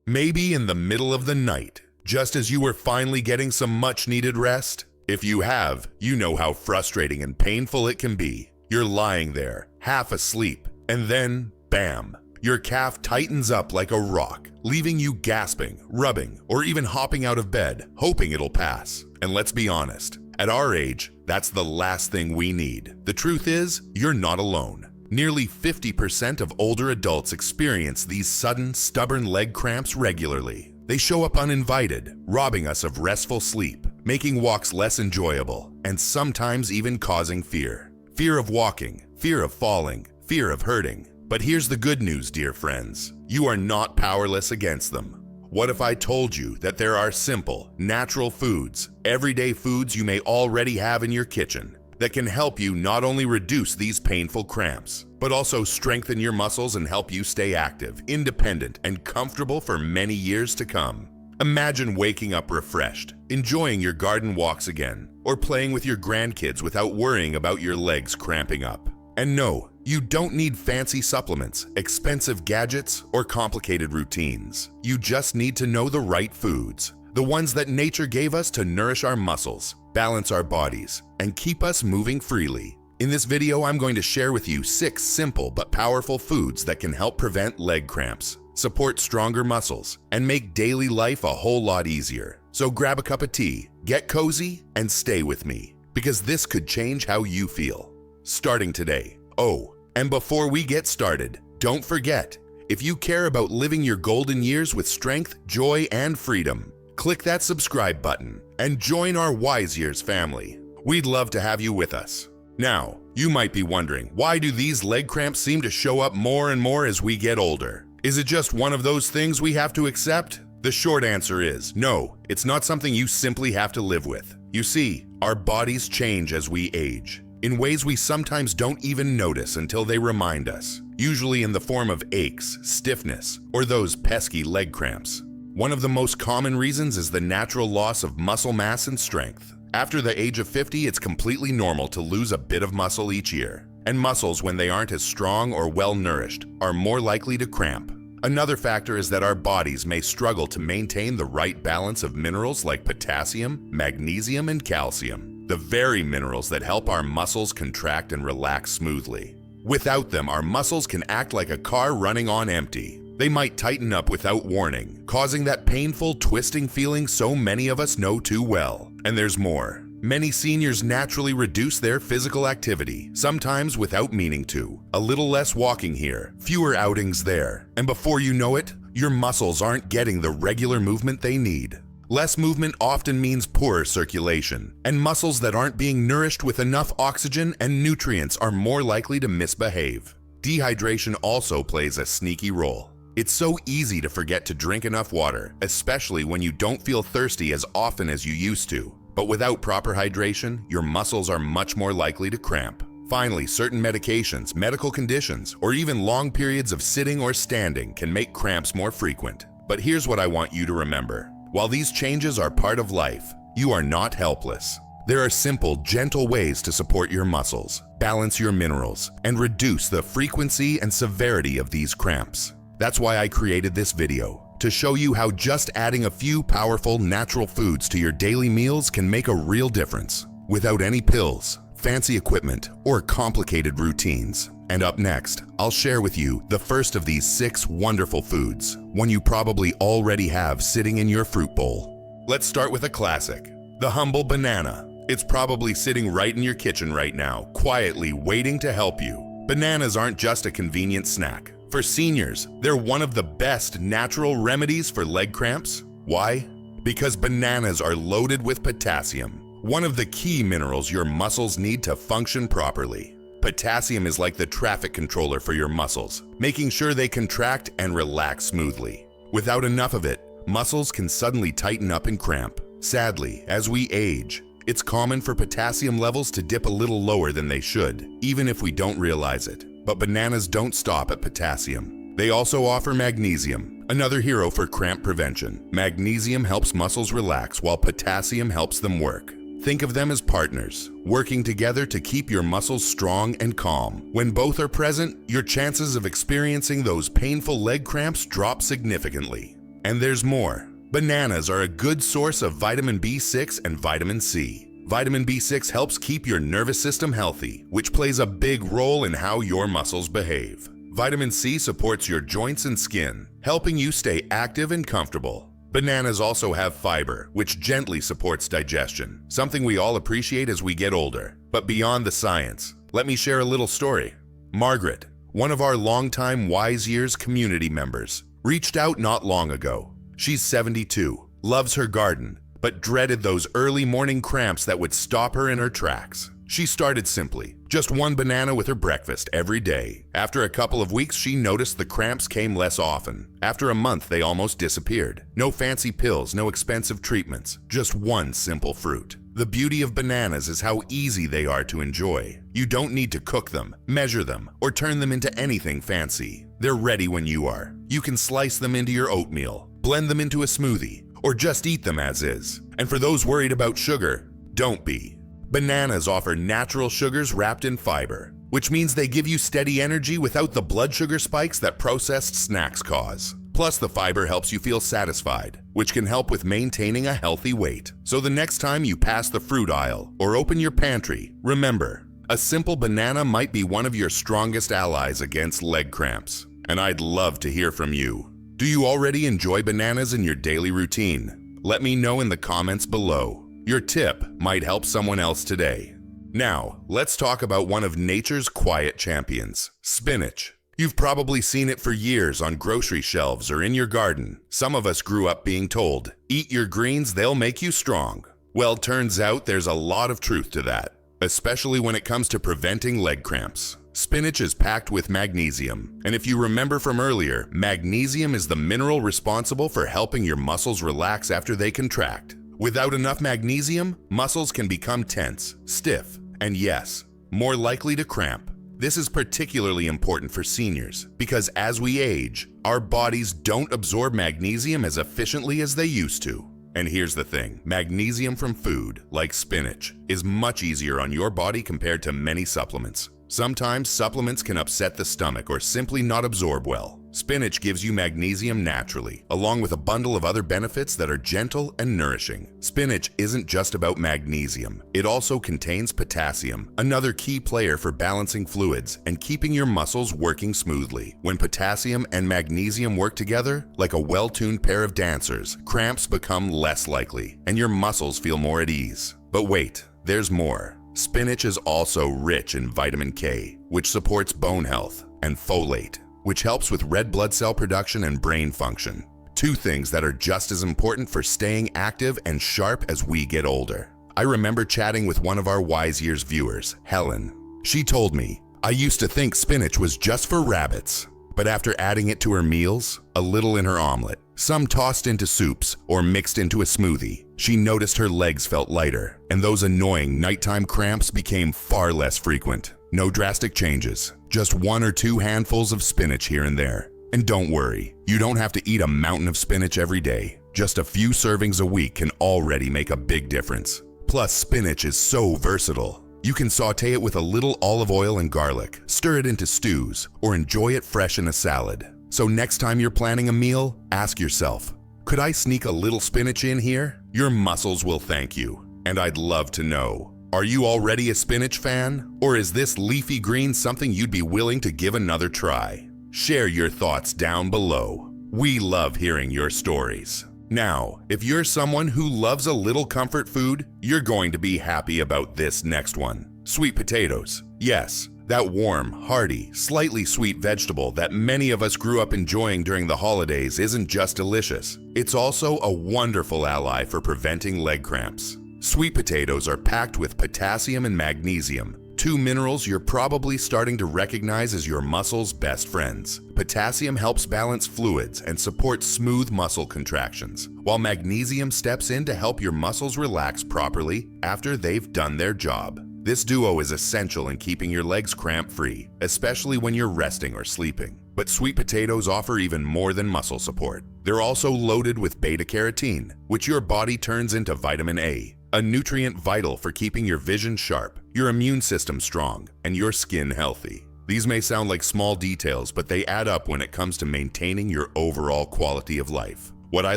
Maybe in the middle of the night, just as you were finally getting some much-needed rest? If you have, you know how frustrating and painful it can be. You're lying there, half asleep, and then, bam, your calf tightens up like a rock, leaving you gasping, rubbing, or even hopping out of bed, hoping it'll pass. And let's be honest, at our age, that's the last thing we need. The truth is, you're not alone. Nearly 50% of older adults experience these sudden, stubborn leg cramps regularly. They show up uninvited, robbing us of restful sleep, making walks less enjoyable, and sometimes even causing fear. Fear of walking, fear of falling, fear of hurting. But here's the good news, dear friends. You are not powerless against them. What if I told you that there are simple, natural foods, everyday foods you may already have in your kitchen, that can help you not only reduce these painful cramps, but also strengthen your muscles and help you stay active, independent, and comfortable for many years to come? Imagine waking up refreshed, enjoying your garden walks again, or playing with your grandkids without worrying about your legs cramping up. And no, you don't need fancy supplements, expensive gadgets, or complicated routines. You just need to know the right foods, the ones that nature gave us to nourish our muscles, balance our bodies, and keep us moving freely. In this video, I'm going to share with you 6 simple but powerful foods that can help prevent leg cramps, support stronger muscles, and make daily life a whole lot easier. So grab a cup of tea, get cozy, and stay with me, because this could change how you feel. Starting today. Oh, and before we get started, don't forget, if you care about living your golden years with strength, joy, and freedom, click that subscribe button and join our Wise Years family. We'd love to have you with us. Now, you might be wondering, why do these leg cramps seem to show up more and more as we get older? Is it just one of those things we have to accept? The short answer is no, it's not something you simply have to live with. You see, our bodies change as we age, in ways we sometimes don't even notice until they remind us, usually in the form of aches, stiffness, or those pesky leg cramps. One of the most common reasons is the natural loss of muscle mass and strength. After the age of 50, it's completely normal to lose a bit of muscle each year, and muscles, when they aren't as strong or well-nourished, are more likely to cramp. Another factor is that our bodies may struggle to maintain the right balance of minerals like potassium, magnesium, and calcium, the very minerals that help our muscles contract and relax smoothly. Without them, our muscles can act like a car running on empty. They might tighten up without warning, causing that painful, twisting feeling so many of us know too well. And there's more. Many seniors naturally reduce their physical activity, sometimes without meaning to. A little less walking here, fewer outings there, and before you know it, your muscles aren't getting the regular movement they need. Less movement often means poorer circulation, and muscles that aren't being nourished with enough oxygen and nutrients are more likely to misbehave. Dehydration also plays a sneaky role. It's so easy to forget to drink enough water, especially when you don't feel thirsty as often as you used to. But without proper hydration, your muscles are much more likely to cramp. Finally, certain medications, medical conditions, or even long periods of sitting or standing can make cramps more frequent. But here's what I want you to remember. While these changes are part of life, you are not helpless. There are simple, gentle ways to support your muscles, balance your minerals, and reduce the frequency and severity of these cramps. That's why I created this video, to show you how just adding a few powerful, natural foods to your daily meals can make a real difference, without any pills, fancy equipment, or complicated routines. And up next, I'll share with you the first of these 6 wonderful foods, one you probably already have sitting in your fruit bowl. Let's start with a classic, the humble banana. It's probably sitting right in your kitchen right now, quietly waiting to help you. Bananas aren't just a convenient snack. For seniors, they're one of the best natural remedies for leg cramps. Why? Because bananas are loaded with potassium, one of the key minerals your muscles need to function properly. Potassium is like the traffic controller for your muscles, making sure they contract and relax smoothly. Without enough of it, muscles can suddenly tighten up and cramp. Sadly, as we age, it's common for potassium levels to dip a little lower than they should, even if we don't realize it. But bananas don't stop at potassium. They also offer magnesium, another hero for cramp prevention. Magnesium helps muscles relax while potassium helps them work. Think of them as partners, working together to keep your muscles strong and calm. When both are present, your chances of experiencing those painful leg cramps drop significantly. And there's more. Bananas are a good source of vitamin B6 and vitamin C. Vitamin B6 helps keep your nervous system healthy, which plays a big role in how your muscles behave. Vitamin C supports your joints and skin, helping you stay active and comfortable. Bananas also have fiber, which gently supports digestion, something we all appreciate as we get older. But beyond the science, let me share a little story. Margaret, one of our longtime Wise Years community members, reached out not long ago. She's 72, loves her garden, but dreaded those early morning cramps that would stop her in her tracks. She started simply, just one banana with her breakfast every day. After a couple of weeks, she noticed the cramps came less often. After a month, they almost disappeared. No fancy pills, no expensive treatments, just one simple fruit. The beauty of bananas is how easy they are to enjoy. You don't need to cook them, measure them, or turn them into anything fancy. They're ready when you are. You can slice them into your oatmeal, blend them into a smoothie, or just eat them as is. And for those worried about sugar, don't be. Bananas offer natural sugars wrapped in fiber, which means they give you steady energy without the blood sugar spikes that processed snacks cause. Plus, the fiber helps you feel satisfied, which can help with maintaining a healthy weight. So the next time you pass the fruit aisle or open your pantry, remember, a simple banana might be one of your strongest allies against leg cramps. And I'd love to hear from you. Do you already enjoy bananas in your daily routine? Let me know in the comments below. Your tip might help someone else today. Now, let's talk about one of nature's quiet champions, spinach. You've probably seen it for years on grocery shelves or in your garden. Some of us grew up being told, eat your greens, they'll make you strong. Well, turns out there's a lot of truth to that, especially when it comes to preventing leg cramps. Spinach is packed with magnesium, and if you remember from earlier, magnesium is the mineral responsible for helping your muscles relax after they contract. Without enough magnesium, muscles can become tense, stiff, and yes, more likely to cramp. This is particularly important for seniors because as we age, our bodies don't absorb magnesium as efficiently as they used to. And here's the thing, magnesium from food, like spinach, is much easier on your body compared to many supplements. Sometimes supplements can upset the stomach or simply not absorb well. Spinach gives you magnesium naturally, along with a bundle of other benefits that are gentle and nourishing. Spinach isn't just about magnesium. It also contains potassium, another key player for balancing fluids and keeping your muscles working smoothly. When potassium and magnesium work together, like a well-tuned pair of dancers, cramps become less likely, and your muscles feel more at ease. But wait, there's more. Spinach is also rich in vitamin K, which supports bone health, and folate, which helps with red blood cell production and brain function. Two things that are just as important for staying active and sharp as we get older. I remember chatting with one of our Wise Years viewers, Helen. She told me, I used to think spinach was just for rabbits, but after adding it to her meals, a little in her omelet, some tossed into soups or mixed into a smoothie, she noticed her legs felt lighter, and those annoying nighttime cramps became far less frequent. No drastic changes, just 1 or 2 handfuls of spinach here and there. And don't worry, you don't have to eat a mountain of spinach every day. Just a few servings a week can already make a big difference. Plus, spinach is so versatile. You can saute it with a little olive oil and garlic, stir it into stews, or enjoy it fresh in a salad. So next time you're planning a meal, ask yourself, could I sneak a little spinach in here? Your muscles will thank you, and I'd love to know. Are you already a spinach fan? Or is this leafy green something you'd be willing to give another try? Share your thoughts down below. We love hearing your stories. Now, if you're someone who loves a little comfort food, you're going to be happy about this next one. Sweet potatoes. Yes, that warm, hearty, slightly sweet vegetable that many of us grew up enjoying during the holidays isn't just delicious. It's also a wonderful ally for preventing leg cramps. Sweet potatoes are packed with potassium and magnesium, 2 minerals you're probably starting to recognize as your muscles' best friends. Potassium helps balance fluids and support smooth muscle contractions, while magnesium steps in to help your muscles relax properly after they've done their job. This duo is essential in keeping your legs cramp-free, especially when you're resting or sleeping. But sweet potatoes offer even more than muscle support. They're also loaded with beta-carotene, which your body turns into vitamin A, a nutrient vital for keeping your vision sharp, your immune system strong, and your skin healthy. These may sound like small details, but they add up when it comes to maintaining your overall quality of life. What I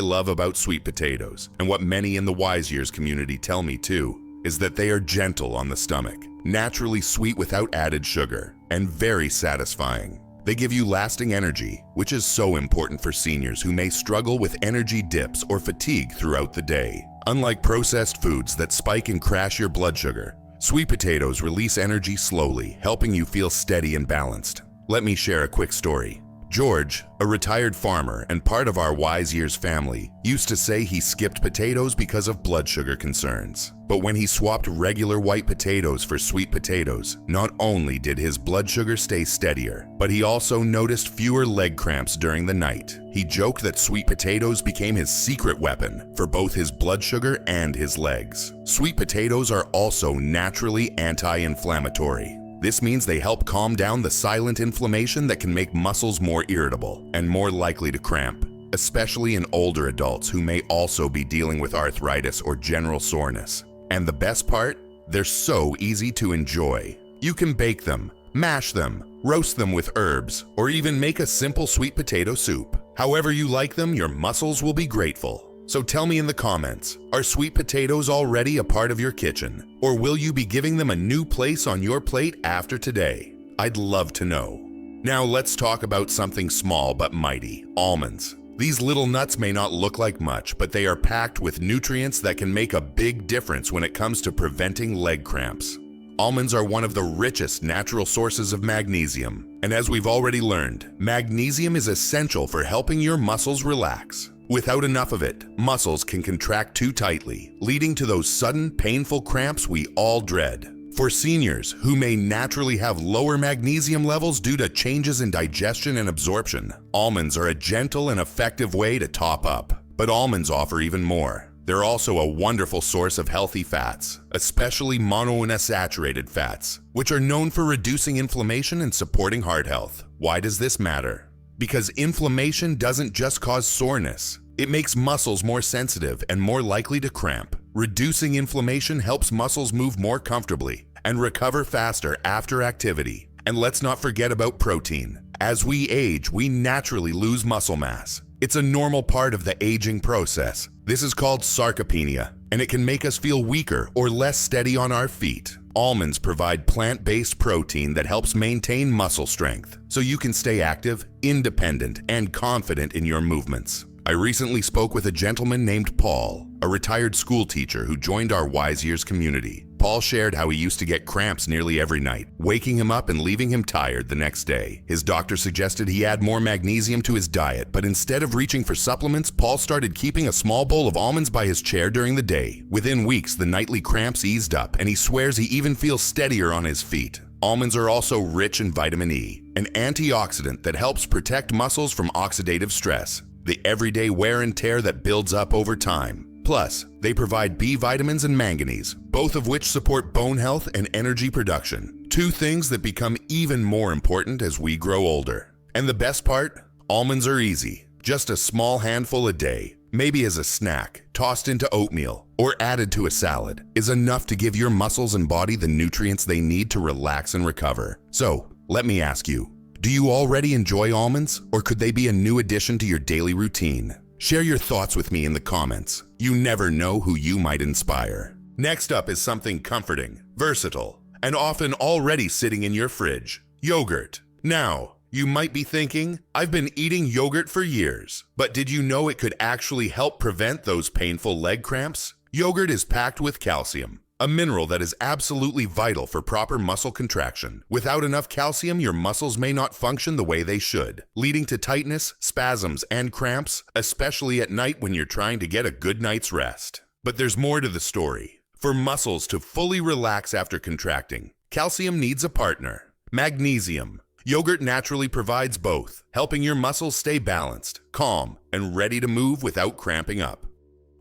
love about sweet potatoes, and what many in the Wise Years community tell me too, is that they are gentle on the stomach, naturally sweet without added sugar, and very satisfying. They give you lasting energy, which is so important for seniors who may struggle with energy dips or fatigue throughout the day. Unlike processed foods that spike and crash your blood sugar, sweet potatoes release energy slowly, helping you feel steady and balanced. Let me share a quick story. George, a retired farmer and part of our Wise Years family, used to say he skipped potatoes because of blood sugar concerns. But when he swapped regular white potatoes for sweet potatoes, not only did his blood sugar stay steadier, but he also noticed fewer leg cramps during the night. He joked that sweet potatoes became his secret weapon for both his blood sugar and his legs. Sweet potatoes are also naturally anti-inflammatory. This means they help calm down the silent inflammation that can make muscles more irritable and more likely to cramp, especially in older adults who may also be dealing with arthritis or general soreness. And the best part? They're so easy to enjoy. You can bake them, mash them, roast them with herbs, or even make a simple sweet potato soup. However you like them, your muscles will be grateful. So tell me in the comments, are sweet potatoes already a part of your kitchen? Or will you be giving them a new place on your plate after today? I'd love to know. Now let's talk about something small but mighty, almonds. These little nuts may not look like much, but they are packed with nutrients that can make a big difference when it comes to preventing leg cramps. Almonds are one of the richest natural sources of magnesium, and as we've already learned, magnesium is essential for helping your muscles relax. Without enough of it, muscles can contract too tightly, leading to those sudden, painful cramps we all dread. For seniors who may naturally have lower magnesium levels due to changes in digestion and absorption, almonds are a gentle and effective way to top up. But almonds offer even more. They're also a wonderful source of healthy fats, especially monounsaturated fats, which are known for reducing inflammation and supporting heart health. Why does this matter? Because inflammation doesn't just cause soreness. It makes muscles more sensitive and more likely to cramp. Reducing inflammation helps muscles move more comfortably and recover faster after activity. And let's not forget about protein. As we age, we naturally lose muscle mass. It's a normal part of the aging process. This is called sarcopenia, and it can make us feel weaker or less steady on our feet. Almonds provide plant-based protein that helps maintain muscle strength, so you can stay active, independent, and confident in your movements. I recently spoke with a gentleman named Paul, a retired school teacher who joined our Wise Years community. Paul shared how he used to get cramps nearly every night, waking him up and leaving him tired the next day. His doctor suggested he add more magnesium to his diet, but instead of reaching for supplements, Paul started keeping a small bowl of almonds by his chair during the day. Within weeks, the nightly cramps eased up, and he swears he even feels steadier on his feet. Almonds are also rich in vitamin E, an antioxidant that helps protect muscles from oxidative stress, the everyday wear and tear that builds up over time. Plus, they provide B vitamins and manganese, both of which support bone health and energy production. Two things that become even more important as we grow older. And the best part? Almonds are easy. Just a small handful a day, maybe as a snack, tossed into oatmeal, or added to a salad, is enough to give your muscles and body the nutrients they need to relax and recover. So, let me ask you, do you already enjoy almonds, or could they be a new addition to your daily routine? Share your thoughts with me in the comments. You never know who you might inspire. Next up is something comforting, versatile, and often already sitting in your fridge: yogurt. Now, you might be thinking, I've been eating yogurt for years, but did you know it could actually help prevent those painful leg cramps? Yogurt is packed with calcium, a mineral that is absolutely vital for proper muscle contraction. Without enough calcium, your muscles may not function the way they should, leading to tightness, spasms, and cramps, especially at night when you're trying to get a good night's rest. But there's more to the story. For muscles to fully relax after contracting, calcium needs a partner: magnesium. Yogurt naturally provides both, helping your muscles stay balanced, calm, and ready to move without cramping up.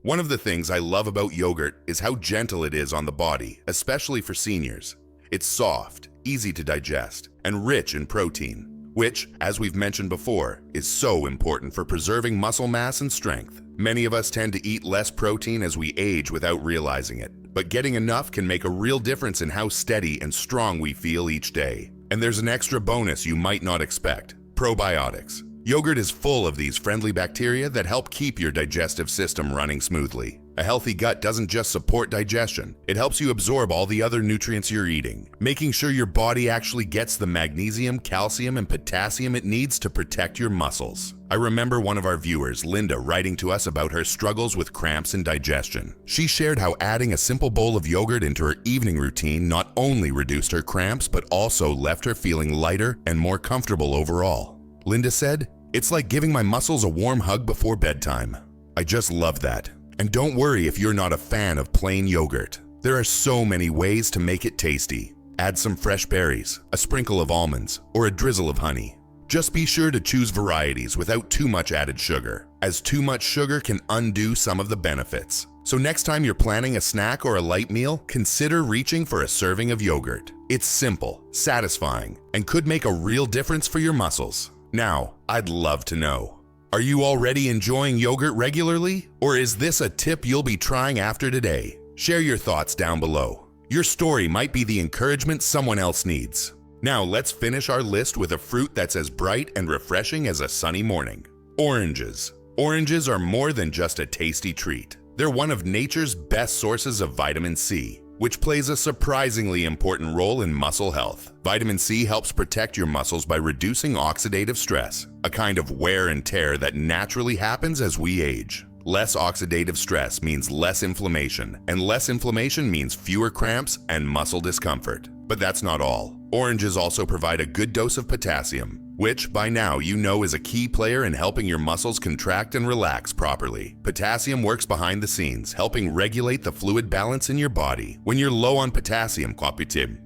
One of the things I love about yogurt is how gentle it is on the body, especially for seniors. It's soft, easy to digest, and rich in protein, which, as we've mentioned before, is so important for preserving muscle mass and strength. Many of us tend to eat less protein as we age without realizing it, but getting enough can make a real difference in how steady and strong we feel each day. And there's an extra bonus you might not expect: probiotics. Yogurt is full of these friendly bacteria that help keep your digestive system running smoothly. A healthy gut doesn't just support digestion, it helps you absorb all the other nutrients you're eating, making sure your body actually gets the magnesium, calcium, and potassium it needs to protect your muscles. I remember one of our viewers, Linda, writing to us about her struggles with cramps and digestion. She shared how adding a simple bowl of yogurt into her evening routine not only reduced her cramps, but also left her feeling lighter and more comfortable overall. Linda said, "It's like giving my muscles a warm hug before bedtime." I just love that. And don't worry if you're not a fan of plain yogurt. There are so many ways to make it tasty. Add some fresh berries, a sprinkle of almonds, or a drizzle of honey. Just be sure to choose varieties without too much added sugar, as too much sugar can undo some of the benefits. So next time you're planning a snack or a light meal, consider reaching for a serving of yogurt. It's simple, satisfying, and could make a real difference for your muscles. Now, I'd love to know, are you already enjoying yogurt regularly? Or is this a tip you'll be trying after today? Share your thoughts down below. Your story might be the encouragement someone else needs. Now let's finish our list with a fruit that's as bright and refreshing as a sunny morning. Oranges. Oranges are more than just a tasty treat. They're one of nature's best sources of vitamin C, which plays a surprisingly important role in muscle health. Vitamin C helps protect your muscles by reducing oxidative stress, a kind of wear and tear that naturally happens as we age. Less oxidative stress means less inflammation, and less inflammation means fewer cramps and muscle discomfort. But that's not all. Oranges also provide a good dose of potassium, which by now you know is a key player in helping your muscles contract and relax properly. Potassium works behind the scenes, helping regulate the fluid balance in your body. When you're low on potassium,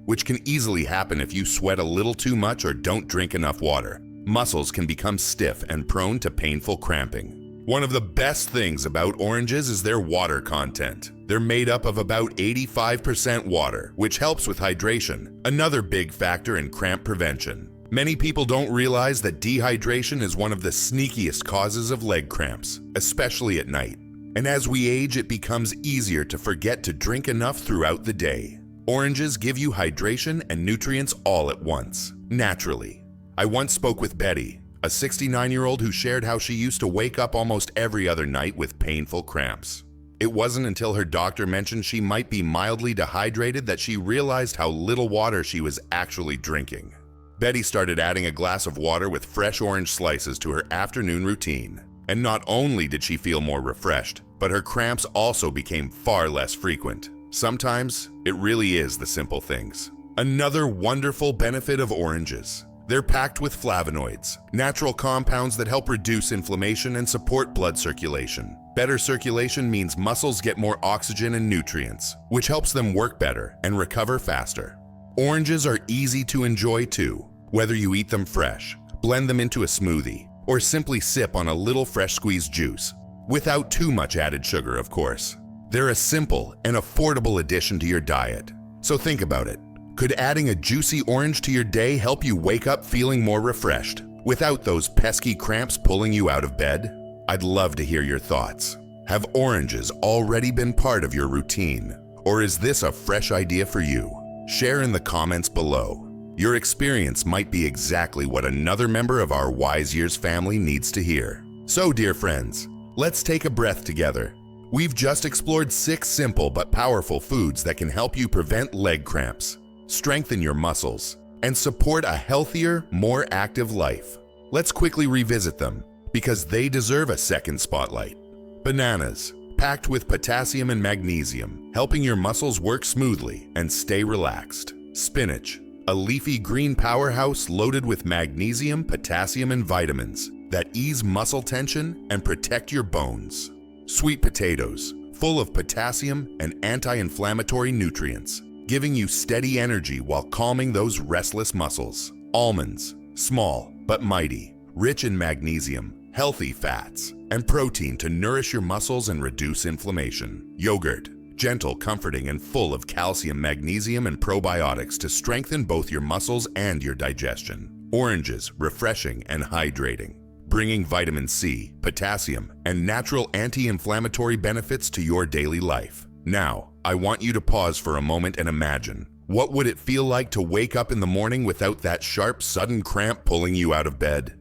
which can easily happen if you sweat a little too much or don't drink enough water, muscles can become stiff and prone to painful cramping. One of the best things about oranges is their water content. They're made up of about 85% water, which helps with hydration, another big factor in cramp prevention. Many people don't realize that dehydration is one of the sneakiest causes of leg cramps, especially at night. And as we age, it becomes easier to forget to drink enough throughout the day. Oranges give you hydration and nutrients all at once, naturally. I once spoke with Betty, a 69-year-old who shared how she used to wake up almost every other night with painful cramps. It wasn't until her doctor mentioned she might be mildly dehydrated that she realized how little water she was actually drinking. Betty started adding a glass of water with fresh orange slices to her afternoon routine. And not only did she feel more refreshed, but her cramps also became far less frequent. Sometimes, it really is the simple things. Another wonderful benefit of oranges. They're packed with flavonoids, natural compounds that help reduce inflammation and support blood circulation. Better circulation means muscles get more oxygen and nutrients, which helps them work better and recover faster. Oranges are easy to enjoy too, whether you eat them fresh, blend them into a smoothie, or simply sip on a little fresh squeezed juice, without too much added sugar, of course. They're a simple and affordable addition to your diet. So think about it. Could adding a juicy orange to your day help you wake up feeling more refreshed, without those pesky cramps pulling you out of bed? I'd love to hear your thoughts. Have oranges already been part of your routine? Or is this a fresh idea for you? Share in the comments below. Your experience might be exactly what another member of our Wise Years family needs to hear. So, dear friends, let's take a breath together. We've just explored 6 simple but powerful foods that can help you prevent leg cramps, strengthen your muscles, and support a healthier, more active life. Let's quickly revisit them, because they deserve a second spotlight. Bananas, packed with potassium and magnesium, helping your muscles work smoothly and stay relaxed. Spinach, a leafy green powerhouse loaded with magnesium, potassium, and vitamins that ease muscle tension and protect your bones. Sweet potatoes, full of potassium and anti-inflammatory nutrients, giving you steady energy while calming those restless muscles. Almonds, small but mighty, rich in magnesium, healthy fats, and protein to nourish your muscles and reduce inflammation. Yogurt, gentle, comforting, and full of calcium, magnesium, and probiotics to strengthen both your muscles and your digestion. Oranges, refreshing and hydrating, bringing vitamin C, potassium, and natural anti-inflammatory benefits to your daily life. Now, I want you to pause for a moment and imagine, what would it feel like to wake up in the morning without that sharp, sudden cramp pulling you out of bed?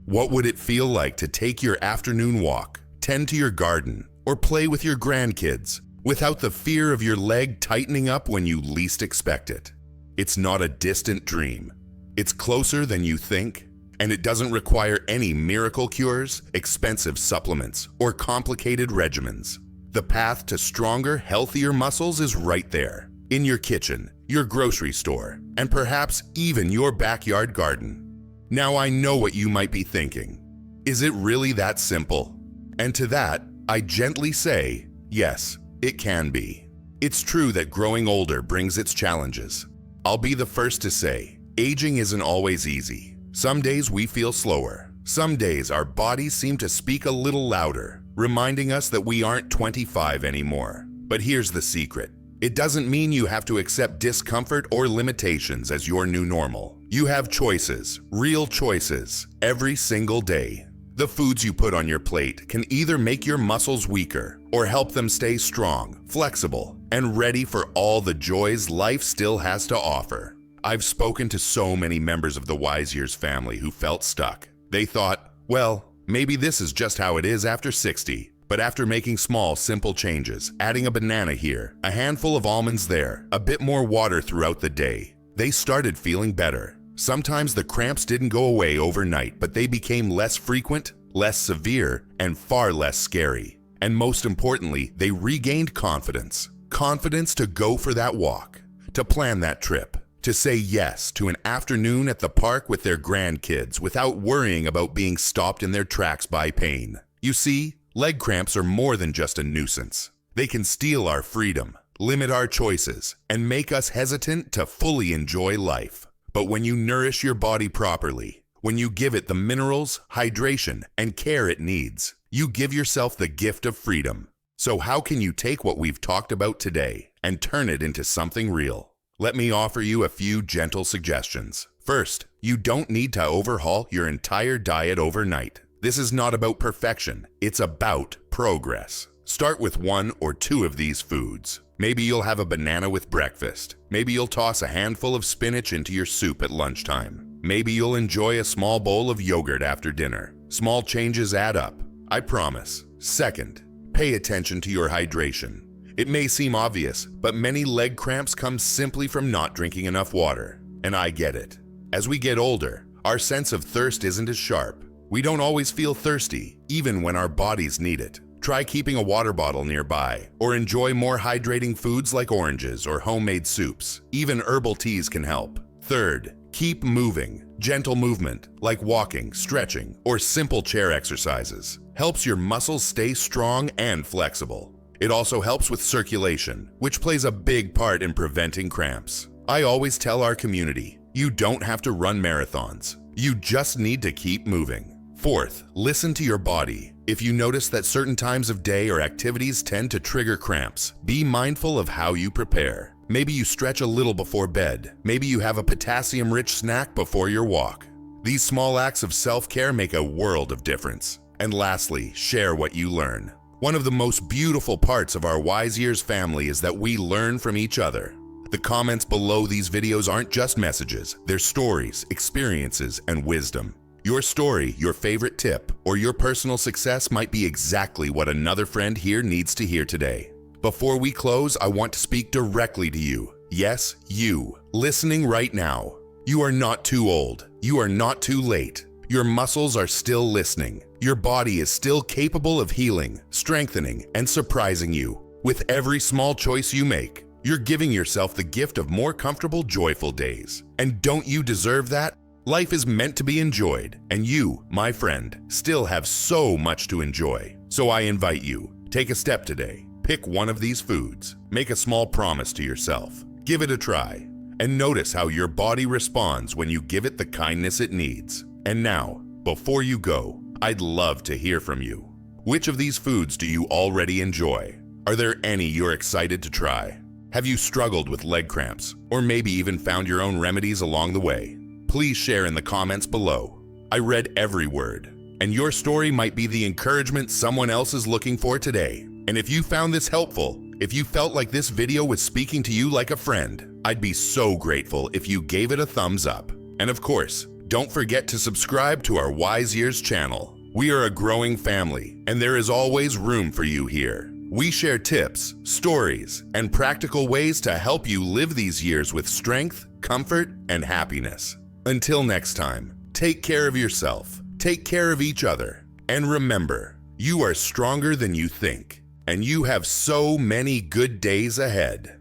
What would it feel like to take your afternoon walk, tend to your garden, or play with your grandkids without the fear of your leg tightening up when you least expect it? It's not a distant dream. It's closer than you think, and it doesn't require any miracle cures, expensive supplements, or complicated regimens. The path to stronger, healthier muscles is right there, in your kitchen, your grocery store, and perhaps even your backyard garden. Now I know what you might be thinking. Is it really that simple? And to that, I gently say, yes, it can be. It's true that growing older brings its challenges. I'll be the first to say, aging isn't always easy. Some days we feel slower. Some days our bodies seem to speak a little louder, reminding us that we aren't 25 anymore. But here's the secret. It doesn't mean you have to accept discomfort or limitations as your new normal. You have choices, real choices, every single day. The foods you put on your plate can either make your muscles weaker or help them stay strong, flexible, and ready for all the joys life still has to offer. I've spoken to so many members of the Wise Years family who felt stuck. They thought, well, maybe this is just how it is after 60. But after making small, simple changes, adding a banana here, a handful of almonds there, a bit more water throughout the day, they started feeling better. Sometimes the cramps didn't go away overnight, but they became less frequent, less severe, and far less scary. And most importantly, they regained confidence. Confidence to go for that walk, to plan that trip, to say yes to an afternoon at the park with their grandkids without worrying about being stopped in their tracks by pain. You see, leg cramps are more than just a nuisance. They can steal our freedom, limit our choices, and make us hesitant to fully enjoy life. But when you nourish your body properly, when you give it the minerals, hydration, and care it needs, you give yourself the gift of freedom. So how can you take what we've talked about today and turn it into something real? Let me offer you a few gentle suggestions. First, you don't need to overhaul your entire diet overnight. This is not about perfection, it's about progress. Start with 1 or 2 of these foods. Maybe you'll have a banana with breakfast. Maybe you'll toss a handful of spinach into your soup at lunchtime. Maybe you'll enjoy a small bowl of yogurt after dinner. Small changes add up, I promise. Second, pay attention to your hydration. It may seem obvious, but many leg cramps come simply from not drinking enough water. And I get it. As we get older, our sense of thirst isn't as sharp. We don't always feel thirsty, even when our bodies need it. Try keeping a water bottle nearby, or enjoy more hydrating foods like oranges or homemade soups. Even herbal teas can help. Third, keep moving. Gentle movement, like walking, stretching, or simple chair exercises, helps your muscles stay strong and flexible. It also helps with circulation, which plays a big part in preventing cramps. I always tell our community, you don't have to run marathons. You just need to keep moving. Fourth, listen to your body. If you notice that certain times of day or activities tend to trigger cramps, be mindful of how you prepare. Maybe you stretch a little before bed. Maybe you have a potassium-rich snack before your walk. These small acts of self-care make a world of difference. And lastly, share what you learn. One of the most beautiful parts of our Wise Years family is that we learn from each other. The comments below these videos aren't just messages, they're stories, experiences, and wisdom. Your story, your favorite tip, or your personal success might be exactly what another friend here needs to hear today. Before we close, I want to speak directly to you. Yes, you, listening right now. You are not too old. You are not too late. Your muscles are still listening. Your body is still capable of healing, strengthening, and surprising you. With every small choice you make, you're giving yourself the gift of more comfortable, joyful days. And don't you deserve that? Life is meant to be enjoyed, and you, my friend, still have so much to enjoy. So I invite you, take a step today. Pick one of these foods. Make a small promise to yourself. Give it a try. And notice how your body responds when you give it the kindness it needs. And now, before you go, I'd love to hear from you. Which of these foods do you already enjoy? Are there any you're excited to try? Have you struggled with leg cramps, or maybe even found your own remedies along the way? Please share in the comments below. I read every word, and your story might be the encouragement someone else is looking for today. And if you found this helpful, if you felt like this video was speaking to you like a friend, I'd be so grateful if you gave it a thumbs up. And of course, Don't forget to subscribe to our Wise Years channel. We are a growing family, and there is always room for you here. We share tips, stories, and practical ways to help you live these years with strength, comfort, and happiness. Until next time, take care of yourself, take care of each other, and remember, you are stronger than you think, and you have so many good days ahead.